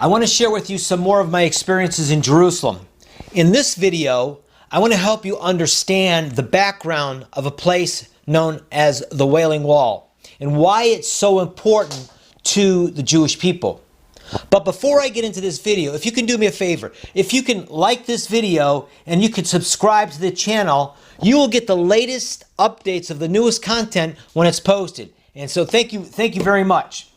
I want to share with you some more of my experiences in Jerusalem. In this video, I want to help you understand the background of a place known as the Wailing Wall and why it's so important to the Jewish people. But before I get into this video, if you can do me a favor, if you can like this video and you can subscribe to the channel, you will get the latest updates of the newest content when it's posted. And so thank you very much.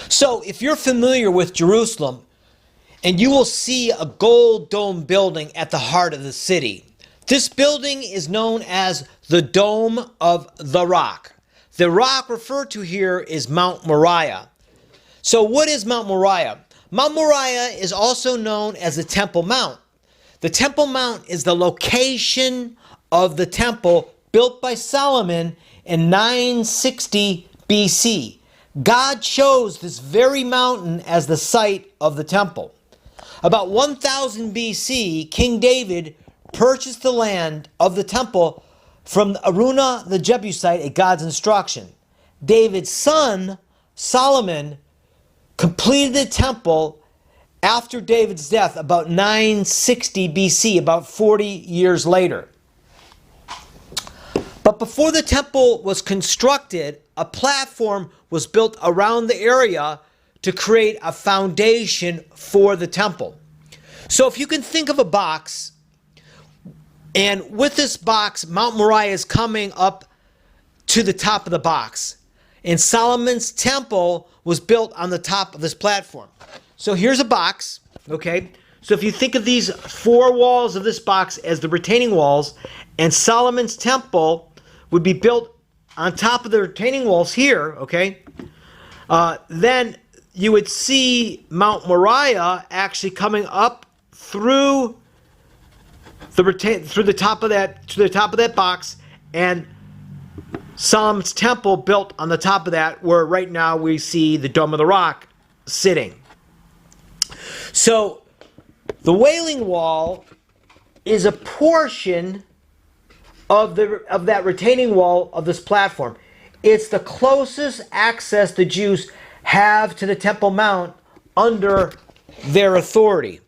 So if you're familiar with Jerusalem, and you will see a gold dome building at the heart of the city. This building is known as the Dome of the Rock. The rock referred to here is Mount Moriah. So what is Mount Moriah? Mount Moriah is also known as the Temple Mount. The Temple Mount is the location of the temple built by Solomon in 960 BC. God chose this very mountain as the site of the temple. About 1000 BC, King David purchased the land of the temple from Araunah the Jebusite at God's instruction. David's son, Solomon, completed the temple after David's death about 960 BC, about 40 years later. But before the temple was constructed, a platform was built around the area to create a foundation for the temple. So if you can think of a box, and with this box, Mount Moriah is coming up to the top of the box. And Solomon's temple was built on the top of this platform. So here's a box, okay? So if you think of these four walls of this box as the retaining walls, and Solomon's temple would be built on top of the retaining walls here, okay? Then you would see Mount Moriah actually coming up through the top of that box, and Solomon's temple built on the top of that, where right now we see the Dome of the Rock sitting. So the Wailing Wall is a portion of that retaining wall of this platform. It's the closest access the Jews have to the Temple Mount under their authority.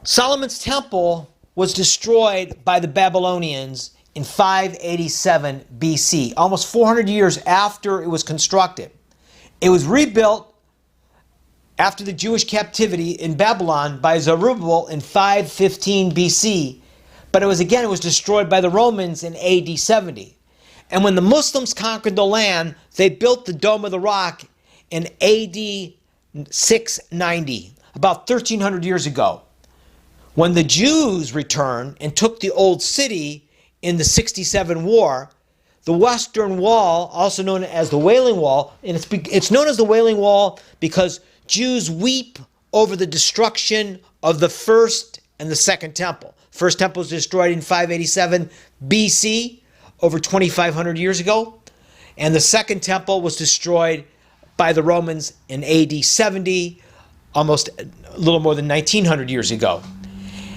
Solomon's temple was destroyed by the Babylonians in 587 BC, almost 400 years after it was constructed. It was rebuilt after the Jewish captivity in Babylon by Zerubbabel in 515 BC, but it was destroyed by the Romans in AD 70. And when the Muslims conquered the land, they built the Dome of the Rock in AD 690, about 1300 years ago. When the Jews returned and took the old city in the 67 war, the Western Wall, also known as the Wailing Wall, and it's known as the Wailing Wall because Jews weep over the destruction of the first and the second temple. First temple was destroyed in 587 BC, over 2,500 years ago, and the second temple was destroyed by the Romans in AD 70, almost a little more than 1,900 years ago.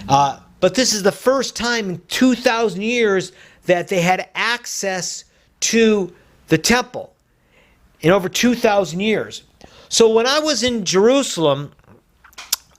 But this is the first time in 2,000 years that they had access to the temple, in over 2,000 years. So when I was in Jerusalem,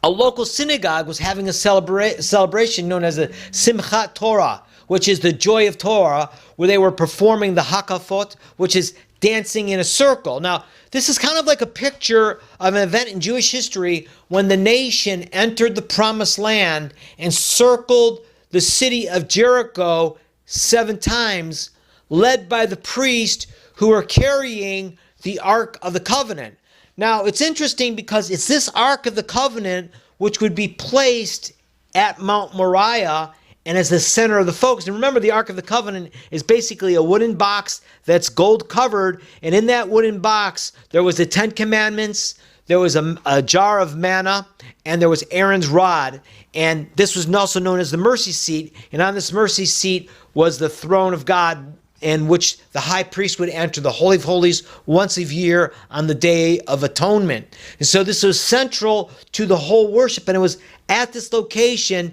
a local synagogue was having a celebration known as the Simchat Torah, which is the joy of Torah, where they were performing the Hakafot, which is dancing in a circle. Now, this is kind of like a picture of an event in Jewish history when the nation entered the Promised Land and circled the city of Jericho 7 times, led by the priest who were carrying the Ark of the Covenant. Now, it's interesting because it's this Ark of the Covenant which would be placed at Mount Moriah and as the center of the focus. And remember, the Ark of the Covenant is basically a wooden box that's gold covered, and in that wooden box there was the 10 Commandments, there was a jar of manna, and there was Aaron's rod. And this was also known as the mercy seat, and on this mercy seat was the throne of God, in which the high priest would enter the Holy of Holies once a year on the Day of Atonement. And so this was central to the whole worship, and it was at this location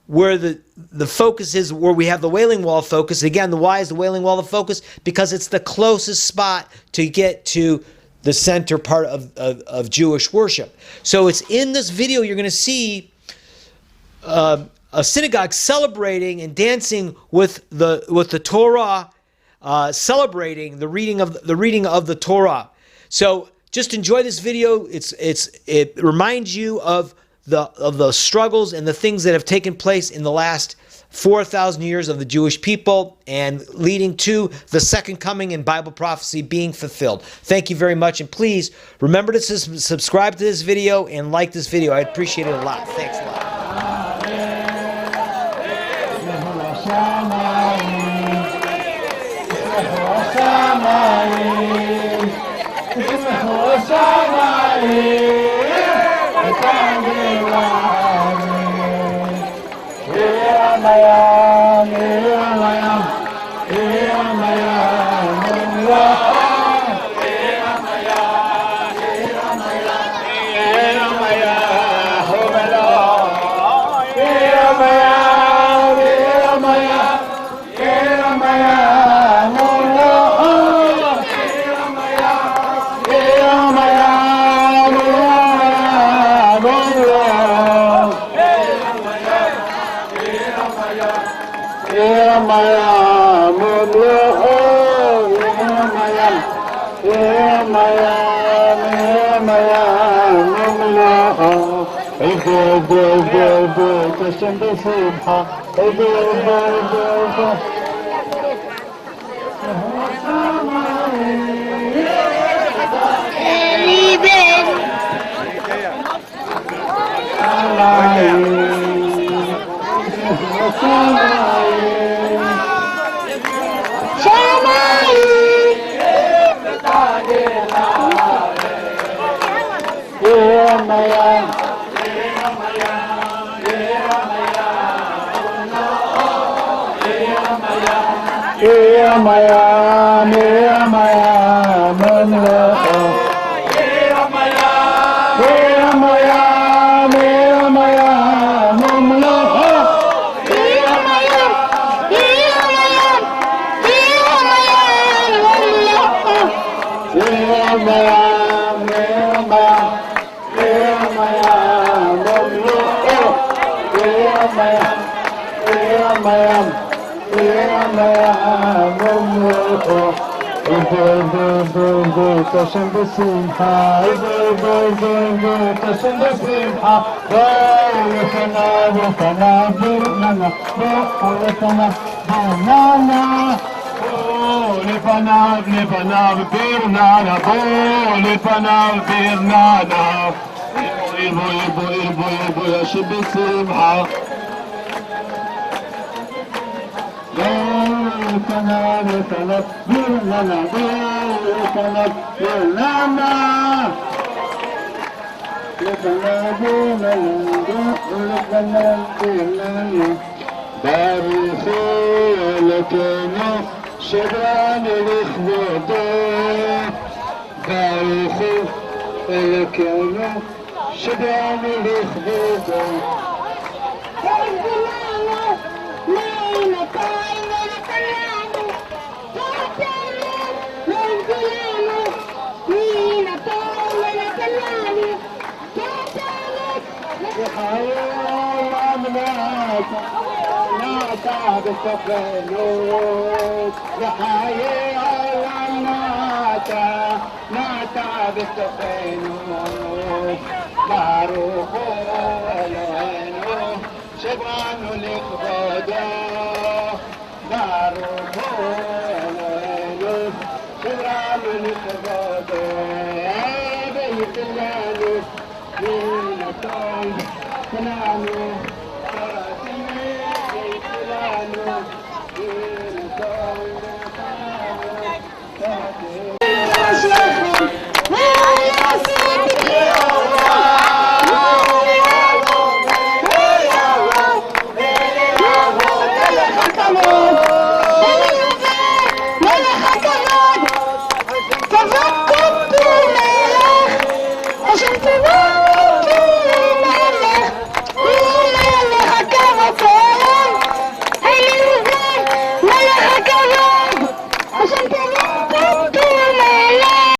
where the focus is, where we have the Wailing Wall focus. Again, why is the Wailing Wall the focus? Because it's the closest spot to get to the center part of Jewish worship. So it's in this video you're going to see a synagogue celebrating and dancing with the Torah, celebrating the reading of the Torah. So just enjoy this video. It reminds you of the struggles and the things that have taken place in the last 4,000 years of the Jewish people and leading to the second coming and Bible prophecy being fulfilled. Thank you very much, and please remember to subscribe to this video and like this video. I'd appreciate it a lot. Thanks a lot.